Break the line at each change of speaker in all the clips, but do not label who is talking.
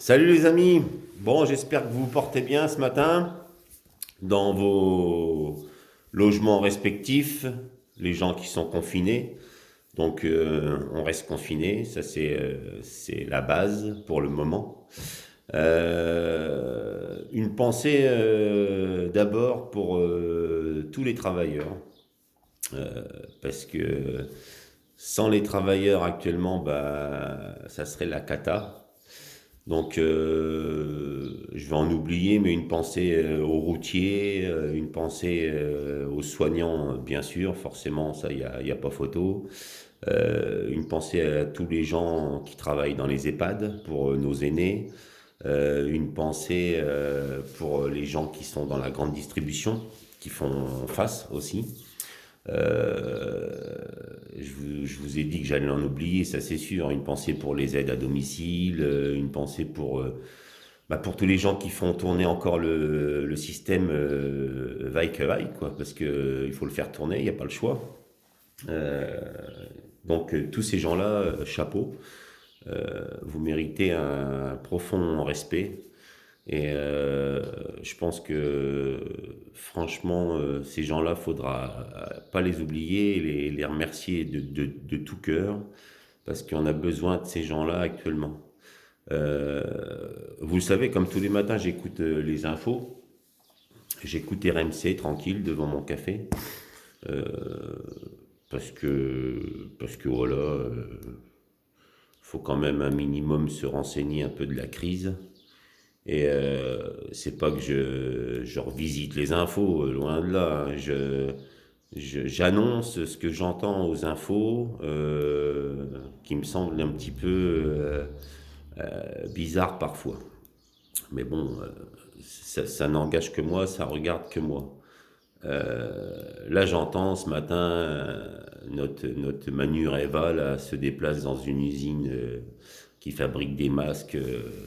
Salut les amis, bon j'espère que vous vous portez bien ce matin dans vos logements respectifs, les gens qui sont confinés. Donc on reste confiné, ça c'est la base pour le moment. Une pensée d'abord pour tous les travailleurs, parce que sans les travailleurs actuellement, bah, ça serait la cata. Donc, je vais en oublier, mais une pensée aux routiers, une pensée aux soignants, bien sûr, forcément, ça, y a pas photo. Une pensée à tous les gens qui travaillent dans les EHPAD, pour nos aînés. Une pensée pour les gens qui sont dans la grande distribution, qui font face aussi. Je vous ai dit que j'allais en oublier, ça c'est sûr. Une pensée pour les aides à domicile, une pensée pour tous les gens qui font tourner encore le système vaille que vaille, quoi, parce que il faut le faire tourner, il n'y a pas le choix. Euh, donc tous ces gens-là, chapeau, vous méritez un profond respect. Et je pense que franchement, ces gens-là, faudra pas les oublier et les remercier de tout cœur, parce qu'on a besoin de ces gens-là actuellement. Euh, Vous le savez, comme tous les matins, j'écoute les infos, j'écoute RMC tranquille devant mon café, euh, parce que voilà, faut quand même un minimum se renseigner un peu de la crise. Et c'est pas que je revisite les infos, loin de là, hein. J'annonce ce que j'entends aux infos, qui me semble un petit peu bizarre parfois. Mais bon, ça n'engage que moi, ça regarde que moi. Là, j'entends ce matin notre Manu Reva là, se déplace dans une usine qui fabrique des masques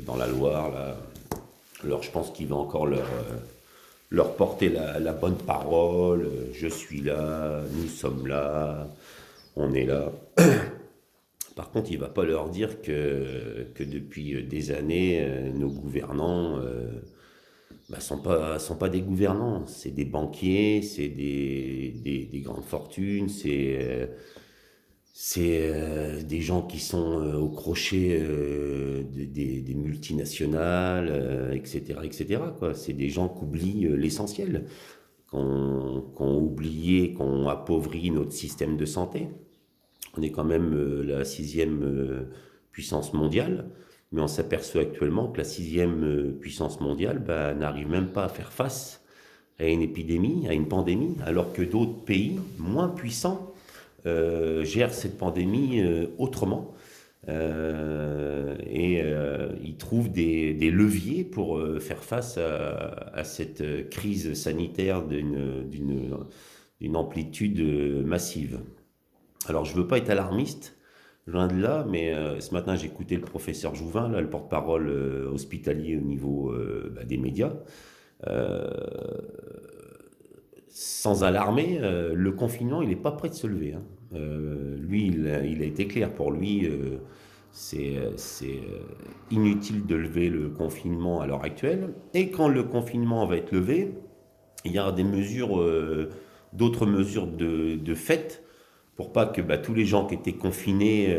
dans la Loire. Là. Alors, je pense qu'il va encore leur porter la bonne parole. Je suis là, nous sommes là, on est là. Par contre, il ne va pas leur dire que depuis des années, nos gouvernants bah, sont pas des gouvernants, c'est des banquiers, c'est des grandes fortunes, c'est des gens qui sont au crochet des multinationales, etc., etc., quoi. C'est des gens qui oublient l'essentiel, qu'on oublié, qu'on appauvri notre système de santé. On est quand même la sixième puissance mondiale, mais on s'aperçoit actuellement que la sixième puissance mondiale bah, n'arrive même pas à faire face à une épidémie, à une pandémie, alors que d'autres pays moins puissants gèrent cette pandémie autrement. Ils trouvent des leviers pour faire face à cette crise sanitaire d'une amplitude massive. Alors, je ne veux pas être alarmiste, loin de là, mais ce matin, j'ai écouté le professeur Jouvin, là, le porte-parole hospitalier au niveau bah, des médias. Euh, Sans alarmer, le confinement, il n'est pas prêt de se lever, hein. Lui, il a été clair pour lui. C'est inutile de lever le confinement à l'heure actuelle. Et quand le confinement va être levé, il y aura d'autres mesures de fait pour pas que bah, tous les gens qui étaient confinés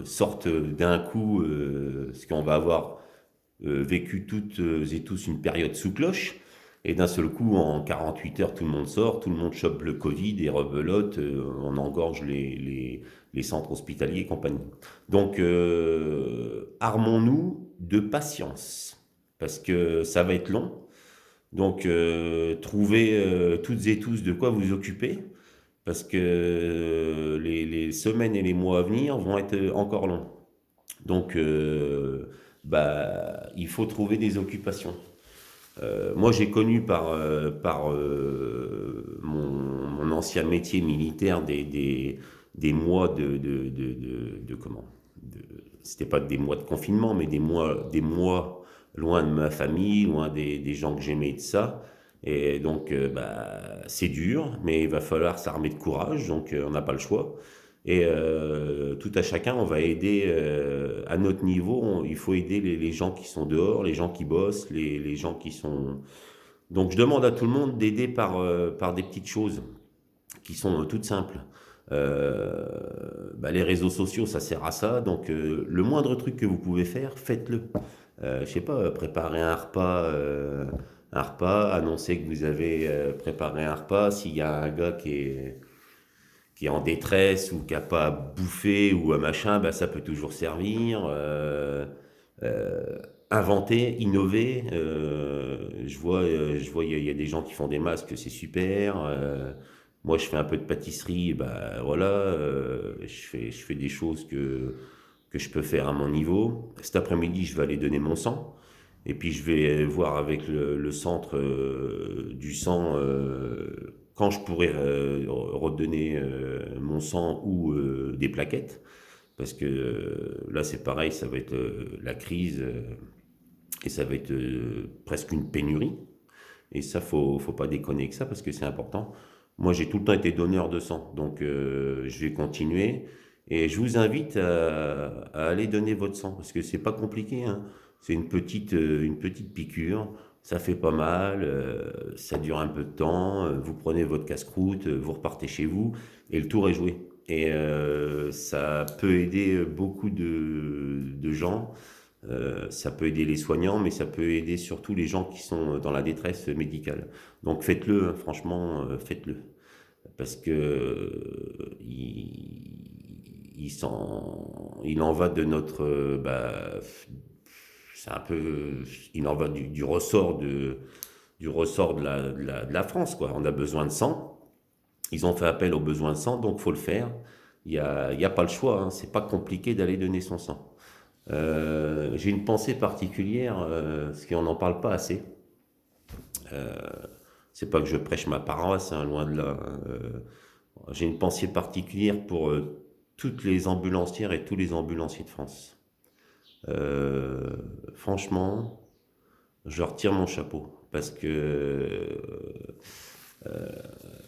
sortent d'un coup, parce qu'on va avoir vécu toutes et tous une période sous cloche. Et d'un seul coup, en 48 heures, tout le monde sort, tout le monde chope le Covid et rebelote, on engorge les centres hospitaliers et compagnie. Donc, armons-nous de patience, parce que ça va être long. Donc, trouvez toutes et tous de quoi vous occuper, parce que les semaines et les mois à venir vont être encore longs. Donc, bah, il faut trouver des occupations. Moi, j'ai connu par mon ancien métier militaire des mois comment de- c'était pas des mois de confinement, mais des mois loin de ma famille, loin des gens que j'aimais de ça. Et donc, bah, c'est dur, mais il va falloir s'armer de courage, donc on n'a pas le choix. Et tout à chacun, on va aider à notre niveau. Il faut aider les gens qui sont dehors, les gens qui bossent, les gens qui sont... Donc je demande à tout le monde d'aider par des petites choses qui sont toutes simples. Euh, les réseaux sociaux, ça sert à ça. Donc le moindre truc que vous pouvez faire, faites-le. Je sais pas, préparer un repas, annoncer que vous avez préparé un repas. S'il y a un gars qui est en détresse ou qui n'a pas à bouffer ou un machin, bah, ça peut toujours servir. Euh, Inventer, innover. Je vois, il y a des gens qui font des masques, c'est super. Moi, je fais un peu de pâtisserie, bah voilà, je fais des choses que je peux faire à mon niveau. Cet après-midi, je vais aller donner mon sang. Et puis je vais voir avec le centre du sang quand je pourrais redonner mon sang ou des plaquettes. Parce que là c'est pareil, ça va être la crise et ça va être presque une pénurie. Et ça, faut pas déconner avec ça parce que c'est important. Moi, j'ai tout le temps été donneur de sang, donc je vais continuer. Et je vous invite à aller donner votre sang parce que c'est pas compliqué, hein. C'est une petite piqûre. Ça fait pas mal, ça dure un peu de temps. Vous prenez votre casse-croûte, vous repartez chez vous et le tour est joué. Et ça peut aider beaucoup de gens. Ça peut aider les soignants, mais ça peut aider surtout les gens qui sont dans la détresse médicale. Donc faites-le, hein, franchement, faites-le. Parce que il en va de notre... c'est un peu... Il en va du ressort de la France, quoi. On a besoin de sang. Ils ont fait appel aux besoins de sang, donc faut le faire. Il y a pas le choix, hein. C'est pas compliqué d'aller donner son sang. J'ai une pensée particulière, parce qu'on n'en parle pas assez. Euh, c'est pas que je prêche ma paroisse, hein, loin de là. J'ai une pensée particulière pour toutes les ambulancières et tous les ambulanciers de France. Euh, Franchement, je leur tire mon chapeau parce que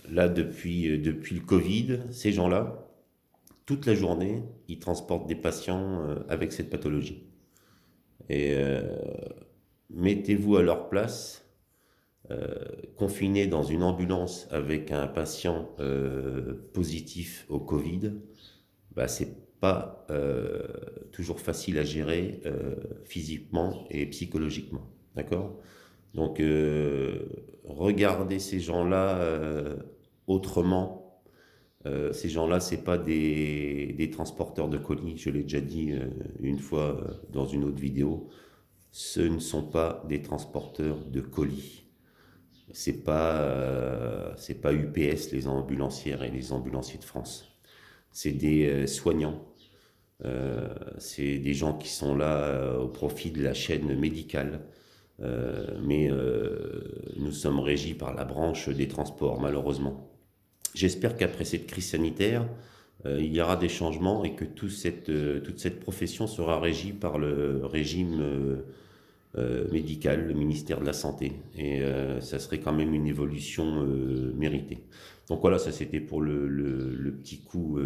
là, depuis le Covid, ces gens-là, toute la journée, ils transportent des patients avec cette pathologie. Et mettez-vous à leur place, confinés dans une ambulance avec un patient positif au Covid, bah, c'est pas toujours facile à gérer physiquement et psychologiquement. D'accord? Donc, regardez ces gens-là autrement. Ces gens-là, c'est pas des transporteurs de colis, je l'ai déjà dit une fois dans une autre vidéo. Ce ne sont pas des transporteurs de colis. C'est pas UPS, les ambulancières et les ambulanciers de France. C'est des soignants. C'est des gens qui sont là au profit de la chaîne médicale. Mais nous sommes régis par la branche des transports, malheureusement. J'espère qu'après cette crise sanitaire, il y aura des changements et que toute cette profession sera régie par le régime médical, le ministère de la Santé. Et ça serait quand même une évolution méritée. Donc voilà, ça c'était pour le petit coup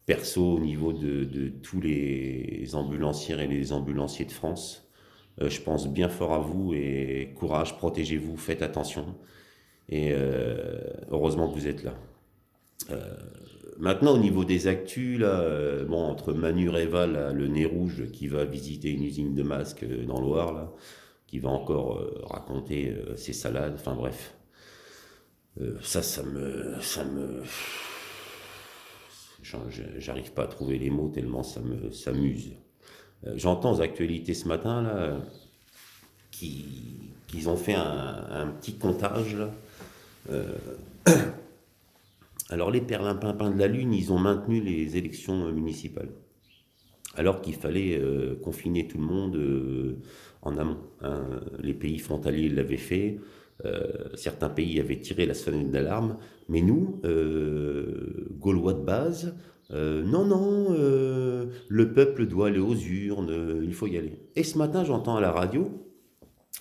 perso au niveau de tous les ambulancières et les ambulanciers de France. Je pense bien fort à vous et courage, protégez-vous, faites attention. Et heureusement que vous êtes là. Maintenant, au niveau des actus, là, bon, entre Manureva, là, le nez rouge, qui va visiter une usine de masques dans le Loir, là, qui va encore raconter ses salades, enfin bref. Ça me, j'arrive pas à trouver les mots tellement ça m'use. J'entends aux actualités ce matin, là, qu'ils ont fait un petit comptage, là. Alors les perlimpinpins de la Lune, ils ont maintenu les élections municipales, alors qu'il fallait confiner tout le monde en amont, hein. Les pays frontaliers l'avaient fait, certains pays avaient tiré la sonnette d'alarme, mais nous, Gaulois de base, non, non, le peuple doit aller aux urnes, il faut y aller. Et ce matin, j'entends à la radio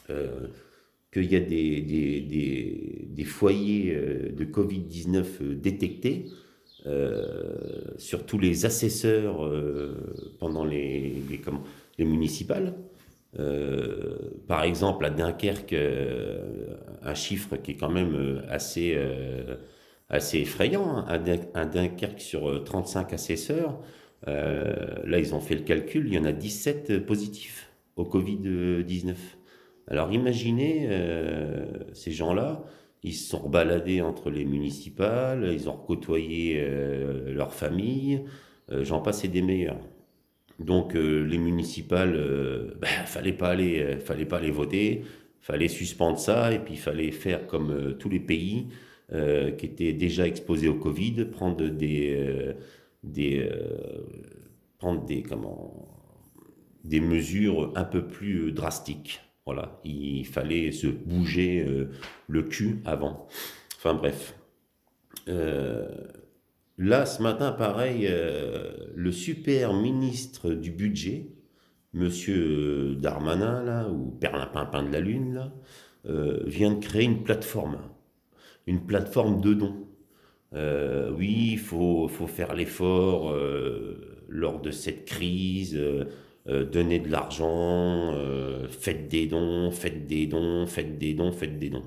euh, qu'il y a des foyers de Covid-19 détectés sur tous les assesseurs pendant les municipales. Par exemple, à Dunkerque, un chiffre qui est quand même assez effrayant, hein. Un Dunkerque sur 35 assesseurs, là ils ont fait le calcul, il y en a 17 positifs au Covid-19. Alors imaginez ces gens-là, ils se sont baladés entre les municipales, ils ont côtoyé leurs familles, j'en passe et des meilleurs. Donc les municipales, fallait pas aller voter, fallait suspendre ça et puis il fallait faire comme tous les pays qui étaient déjà exposés au Covid, des, euh, prendre des mesures un peu plus drastiques. Voilà, il fallait se bouger le cul avant. Enfin bref. Euh, Là, ce matin, pareil, le super ministre du budget, monsieur Darmanin, là, ou Perlimpinpin de la Lune, là, vient de créer une plateforme de dons. Oui, faut faire l'effort lors de cette crise, donner de l'argent, faites des dons, faites des dons, faites des dons, faites des dons.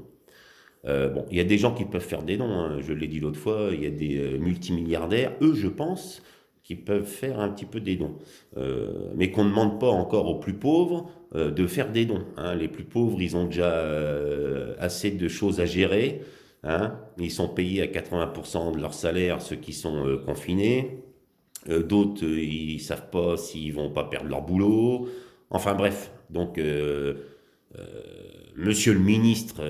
Bon, il y a des gens qui peuvent faire des dons, hein, je l'ai dit l'autre fois, il y a des multimilliardaires, eux je pense, qui peuvent faire un petit peu des dons. Mais qu'on ne demande pas encore aux plus pauvres de faire des dons, hein. Les plus pauvres, ils ont déjà assez de choses à gérer, hein. Ils sont payés à 80% de leur salaire, ceux qui sont confinés. D'autres, ils savent pas s'ils vont pas perdre leur boulot. Enfin bref, donc monsieur le ministre,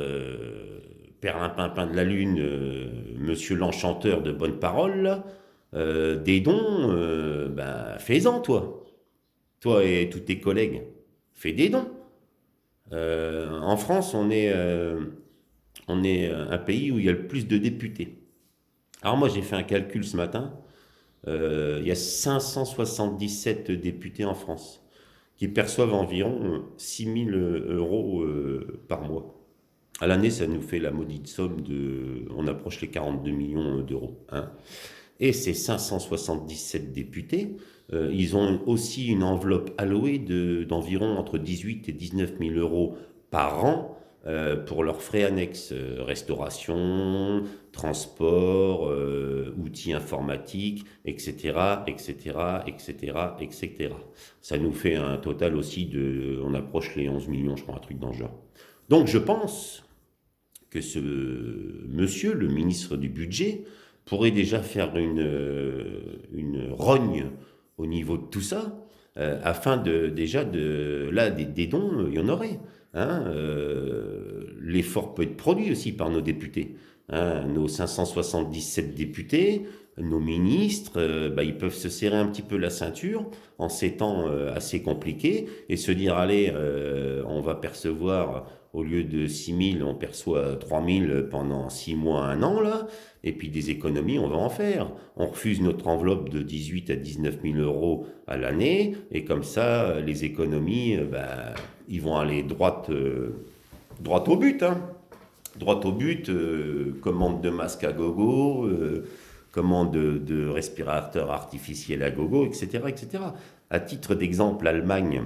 Perlimpinpin de la Lune, monsieur l'enchanteur de bonne parole, là, des dons, fais-en toi. Toi et tous tes collègues, fais des dons. En France, on est un pays où il y a le plus de députés. Alors moi, j'ai fait un calcul ce matin. Il y a 577 députés en France qui perçoivent environ 6 000 euros par mois. À l'année, ça nous fait la maudite somme de... On approche les 42 millions d'euros, hein. Et ces 577 députés, ils ont aussi une enveloppe allouée d'environ entre 18 et 19 000 euros par an pour leurs frais annexes, restauration, transport, outils informatiques, etc., etc., etc., etc. Ça nous fait un total aussi de... On approche les 11 millions, je crois, un truc dans le genre. Donc je pense que ce monsieur, le ministre du budget, pourrait déjà faire une rogne au niveau de tout ça, afin là, des dons, il y en aurait, hein. L'effort peut être produit aussi par nos députés, hein. Nos 577 députés, nos ministres, ils peuvent se serrer un petit peu la ceinture en ces temps assez compliqués et se dire, allez, on va percevoir au lieu de 6 000, on perçoit 3 000 pendant 6 mois, un an, là. Et puis des économies, on va en faire. On refuse notre enveloppe de 18 à 19 000 euros à l'année. Et comme ça, les économies, ils vont aller droit au but, hein. Droit au but, commande de masques à gogo, commande de respirateurs artificiels à gogo, etc., etc. À titre d'exemple, l'Allemagne,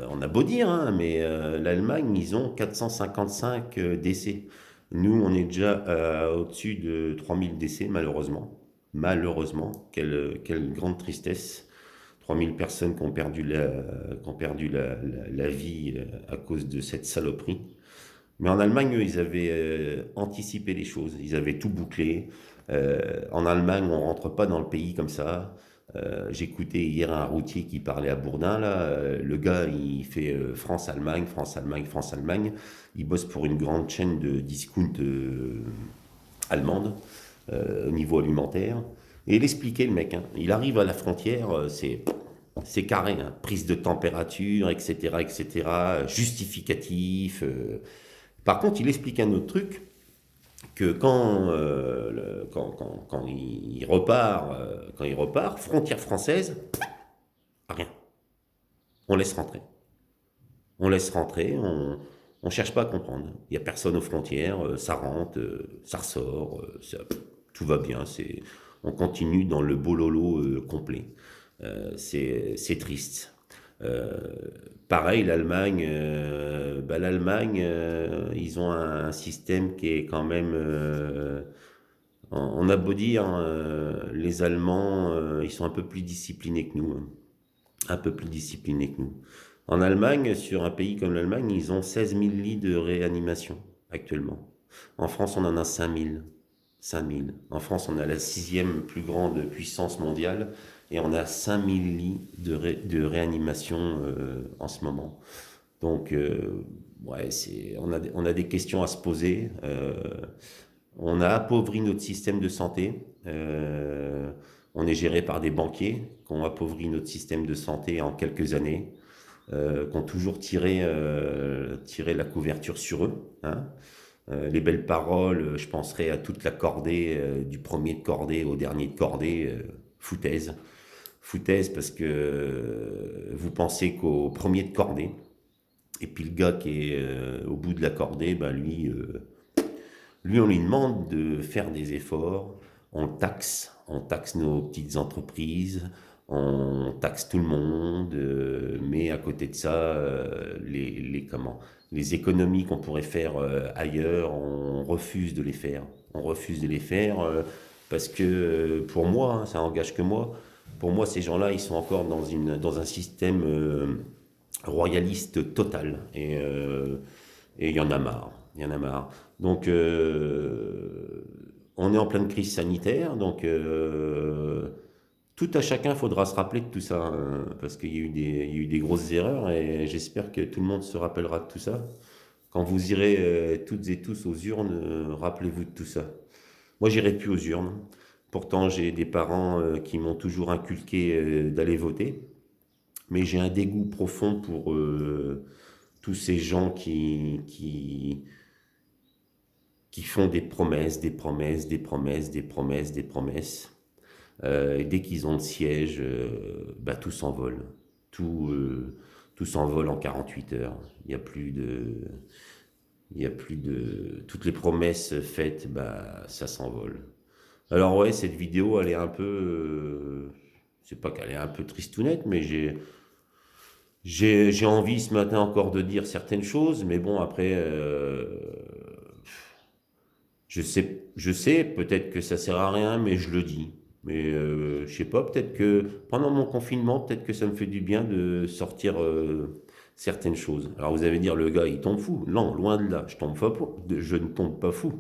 on a beau dire, hein, mais l'Allemagne, ils ont 455 décès. Nous, on est déjà au-dessus de 3000 décès, malheureusement. Malheureusement, quelle grande tristesse. 3000 personnes qui ont perdu la vie à cause de cette saloperie. Mais en Allemagne, eux, ils avaient anticipé les choses, ils avaient tout bouclé. En Allemagne, on rentre pas dans le pays comme ça. J'écoutais hier un routier qui parlait à Bourdin, là. Le gars, il fait France-Allemagne, France-Allemagne, France-Allemagne. Il bosse pour une grande chaîne de discount allemande au niveau alimentaire. Et il expliquait, le mec, hein. Il arrive à la frontière, c'est carré, hein. Prise de température, etc., etc., justificatif. Par contre, il explique un autre truc, que quand il repart, frontière française, rien. On laisse rentrer. On laisse rentrer, on cherche pas à comprendre. Il n'y a personne aux frontières, ça rentre, ça ressort. tout va bien. On continue dans le bololo complet. C'est triste. Euh, Pareil, l'Allemagne, ils ont un système qui est quand même. On a beau dire, les Allemands, ils sont un peu plus disciplinés que nous, hein. Un peu plus disciplinés que nous. En Allemagne, sur un pays comme l'Allemagne, ils ont 16 000 lits de réanimation actuellement. En France, on en a 5 000. 5 000. En France, on a la sixième plus grande puissance mondiale et on a 5 000 lits de réanimation en ce moment. Donc, ouais, on a des questions à se poser. On a appauvri notre système de santé. On est géré par des banquiers qui ont appauvri notre système de santé en quelques années, qui ont toujours tiré la couverture sur eux, hein. Les belles paroles, je penserai à toute la cordée, du premier de cordée au dernier de cordée, foutaise. Foutaise parce que vous pensez qu'au premier de cordée, et puis le gars qui est au bout de la cordée, ben lui, on lui demande de faire des efforts, on taxe nos petites entreprises, on taxe tout le monde, mais à côté de ça, les économies qu'on pourrait faire ailleurs, on refuse de les faire. On refuse de les faire parce que pour moi, hein, ça engage que moi. Pour moi, ces gens-là, ils sont encore dans un système royaliste total. Et il y en a marre. Il y en a marre. Donc, on est en pleine crise sanitaire. Donc, tout à chacun faudra se rappeler de tout ça, hein, parce il y a eu des grosses erreurs et j'espère que tout le monde se rappellera de tout ça. Quand vous irez toutes et tous aux urnes, rappelez-vous de tout ça. Moi, j'irai plus aux urnes. Pourtant, j'ai des parents qui m'ont toujours inculqué d'aller voter, mais j'ai un dégoût profond pour tous ces gens qui font des promesses, des promesses, des promesses, des promesses, des promesses. Et dès qu'ils ont le siège, bah, tout s'envole. Tout, tout s'envole en 48 heures. Il n'y a plus de... Il y a plus de... Toutes les promesses faites, bah, ça s'envole. Alors ouais, cette vidéo, elle est un peu... c'est pas qu'elle est un peu tristounette, mais j'ai envie ce matin encore de dire certaines choses, mais bon, après, je sais, peut-être que ça sert à rien, mais je le dis. Mais je sais pas, peut-être que pendant mon confinement, peut-être que ça me fait du bien de sortir certaines choses. Alors vous allez dire, le gars, il tombe fou. Non, loin de là, je ne tombe pas fou.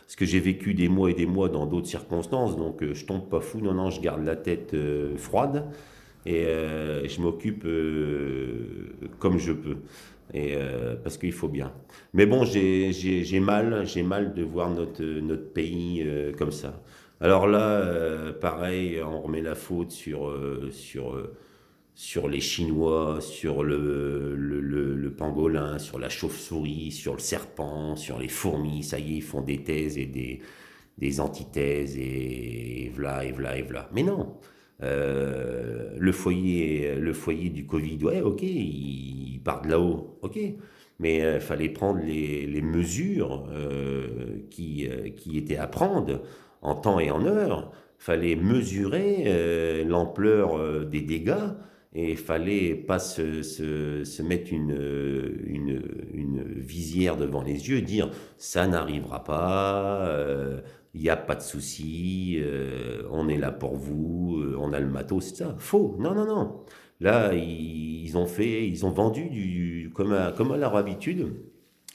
Parce que j'ai vécu des mois et des mois dans d'autres circonstances, donc je tombe pas fou. Non, non, je garde la tête froide et je m'occupe comme je peux. Et parce qu'il faut bien. Mais bon, j'ai mal de voir notre pays comme ça. Alors là, pareil, on remet la faute sur les Chinois, sur le pangolin, sur la chauve-souris, sur le serpent, sur les fourmis. Ça y est, ils font des thèses et des antithèses et v'là, et v'là, et v'là. Mais non, le foyer du Covid, ouais, ok, il part de là-haut, ok. Mais il fallait prendre les mesures qui étaient à prendre en temps et en heure. Fallait mesurer l'ampleur des dégâts et il fallait pas se mettre une visière devant les yeux, dire ça n'arrivera pas, il n'y a pas de souci, on est là pour vous, on a le matos, c'est ça. Faux, non, non, non. Là, ils ont vendu comme à leur habitude,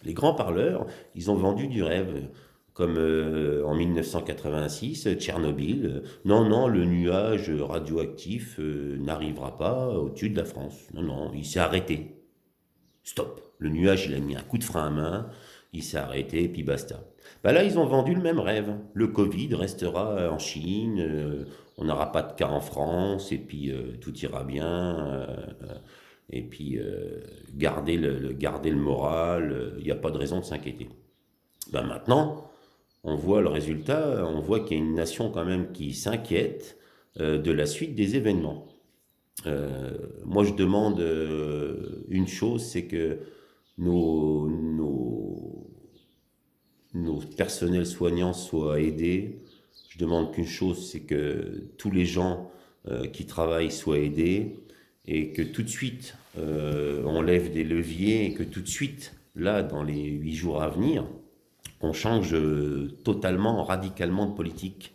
les grands parleurs, ils ont vendu du rêve. Comme en 1986, Tchernobyl. Non, non, le nuage radioactif n'arrivera pas au-dessus de la France. Non, non, il s'est arrêté. Stop. Le nuage, il a mis un coup de frein à main, il s'est arrêté, et puis basta. Bah là, ils ont vendu le même rêve. Le Covid restera en Chine, on n'aura pas de cas en France, et puis tout ira bien. Et puis garder le moral, il n'y a pas de raison de s'inquiéter. Ben maintenant, on voit le résultat, on voit qu'il y a une nation quand même qui s'inquiète de la suite des événements. Moi, je demande une chose, c'est que nos, nos, nos personnels soignants soient aidés Je demande qu'une chose, c'est que tous les gens qui travaillent soient aidés et que tout de suite on lève des leviers et que tout de suite, là, dans les 8 jours à venir, on change totalement, radicalement de politique.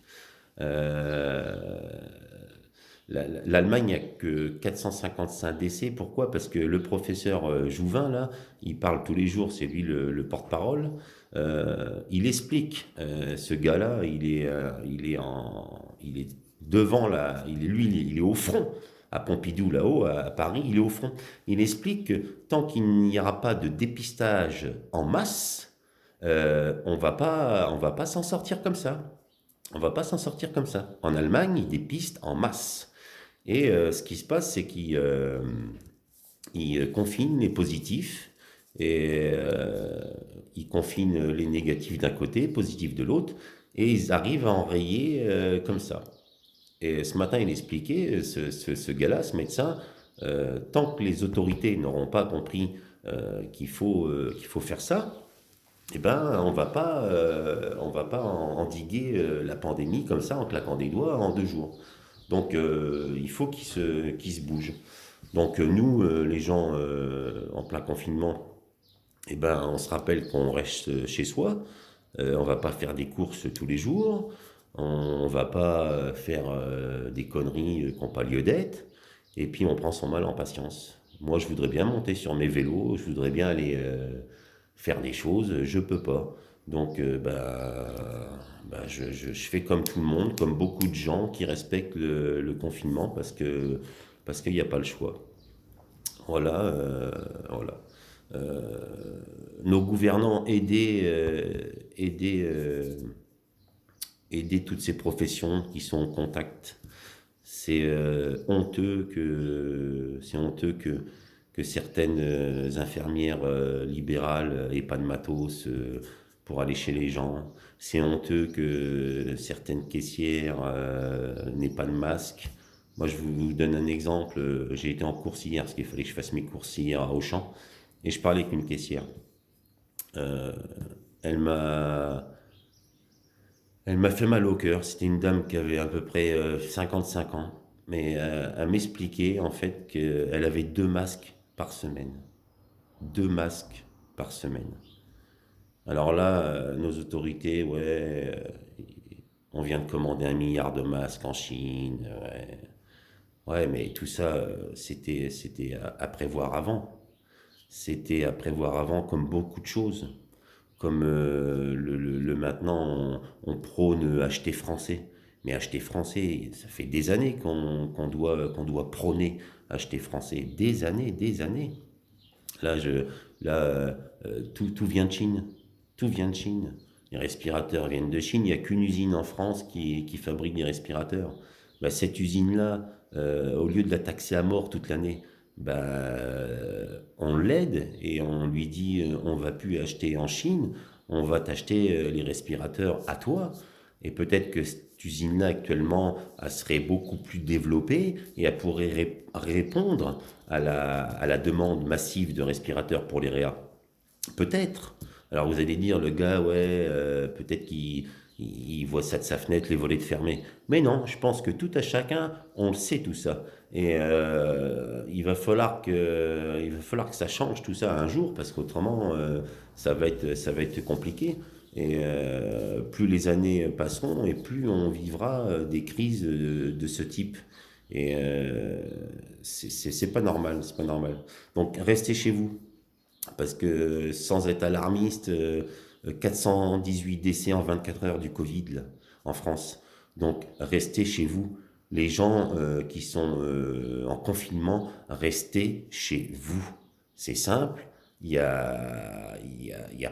Euh, L'Allemagne n'a que 455 décès. Pourquoi? Parce que le professeur Jouvin, là, il parle tous les jours, c'est lui le porte-parole. Il explique, ce gars-là, il est devant la, il est au front. À Pompidou, là-haut, à Paris, il est au front. Il explique que tant qu'il n'y aura pas de dépistage en masse, on va pas s'en sortir comme ça. On va pas s'en sortir comme ça. En Allemagne, ils dépistent en masse. Et ce qui se passe, c'est qu'ils confinent les positifs et ils confinent les négatifs d'un côté, positifs de l'autre, et ils arrivent à enrayer comme ça. Et ce matin, il expliquait, ce gars-là, ce médecin, tant que les autorités n'auront pas compris qu'il faut faire ça, eh ben, on va pas endiguer la pandémie comme ça en claquant des doigts en 2 jours. Donc, il faut qu'ils se bougent. Donc, nous, les gens en plein confinement, eh ben, on se rappelle qu'on reste chez soi. On va pas faire des courses tous les jours. On va pas faire des conneries qui n'ont pas lieu d'être. Et puis, on prend son mal en patience. Moi, je voudrais bien monter sur mes vélos. Je voudrais bien aller faire des choses. Je peux pas. Donc, je fais comme tout le monde, comme beaucoup de gens qui respectent le confinement parce qu'il n'y a pas le choix. Voilà, voilà. Nos gouvernants aider toutes ces professions qui sont en contact. C'est honteux que certaines infirmières libérales aient pas de matos pour aller chez les gens. C'est honteux que certaines caissières n'aient pas de masque. Moi, je vous donne un exemple. J'ai été en course hier, parce qu'il fallait que je fasse mes courses hier à Auchan, et je parlais avec une caissière. Euh, elle m'a, Elle m'a fait mal au cœur. C'était une dame qui avait à peu près 55 ans. Mais elle m'expliquait en fait qu'elle avait 2 masques par semaine. 2 masques par semaine. Alors là, nos autorités, ouais, on vient de commander 1 milliard de masques en Chine. Ouais, ouais, mais tout ça, c'était à prévoir avant. C'était à prévoir avant comme beaucoup de choses. Comme maintenant, on prône acheter français. Mais acheter français, ça fait des années qu'on doit prôner acheter français. Des années, des années. Là, tout vient de Chine. Tout vient de Chine. Les respirateurs viennent de Chine. Il n'y a qu'une usine en France qui fabrique des respirateurs. Bah, cette usine-là, au lieu de la taxer à mort toute l'année, bah, on l'aide et on lui dit on va plus acheter en Chine, on va t'acheter les respirateurs à toi. Et peut-être que cette usine-là actuellement, elle serait beaucoup plus développée et elle pourrait répondre à la demande massive de respirateurs pour les réa. Peut-être. Alors vous allez dire, le gars, ouais, peut-être qu'il voit ça de sa fenêtre, les volets fermés. Mais non, je pense que tout à chacun, on le sait tout ça. Et il va falloir que ça change tout ça un jour, parce qu'autrement, ça va être compliqué. Et plus les années passeront, et plus on vivra des crises de ce type. Et c'est pas normal, c'est pas normal. Donc restez chez vous. Parce que sans être alarmiste, 418 décès en 24 heures du Covid là, en France. Donc restez chez vous. Les gens qui sont en confinement, restez chez vous. C'est simple, il y a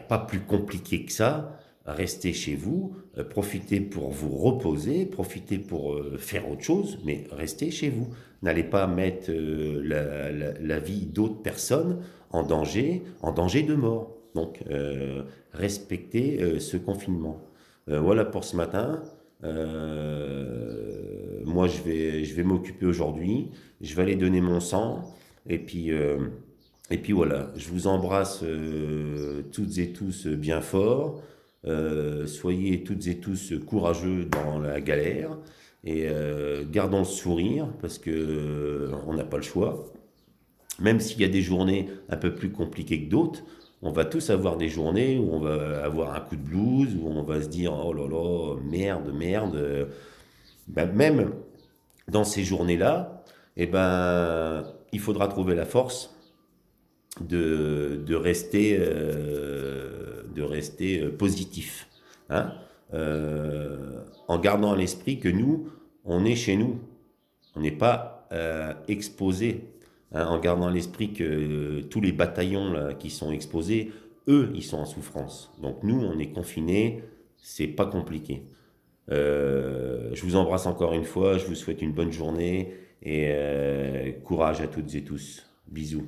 pas plus compliqué que ça. Restez chez vous, profitez pour vous reposer, profitez pour faire autre chose, mais restez chez vous. N'allez pas mettre la vie d'autres personnes en danger de mort. Donc, respectez ce confinement. Voilà pour ce matin. Moi, je vais m'occuper aujourd'hui. Je vais aller donner mon sang. Et puis voilà, je vous embrasse toutes et tous bien fort. Soyez toutes et tous courageux dans la galère et gardons le sourire parce que on n'a pas le choix. Même s'il y a des journées un peu plus compliquées que d'autres, on va tous avoir des journées où on va avoir un coup de blues, où on va se dire oh là là, merde, merde. Ben, même dans ces journées-là, eh ben, il faudra trouver la force de rester positif. Hein. En gardant à l'esprit que nous, on est chez nous. On n'est pas exposé. Hein, en gardant à l'esprit que tous les bataillons là, qui sont exposés, eux, ils sont en souffrance. Donc nous, on est confinés, c'est pas compliqué. Je vous embrasse encore une fois, je vous souhaite une bonne journée et courage à toutes et tous. Bisous.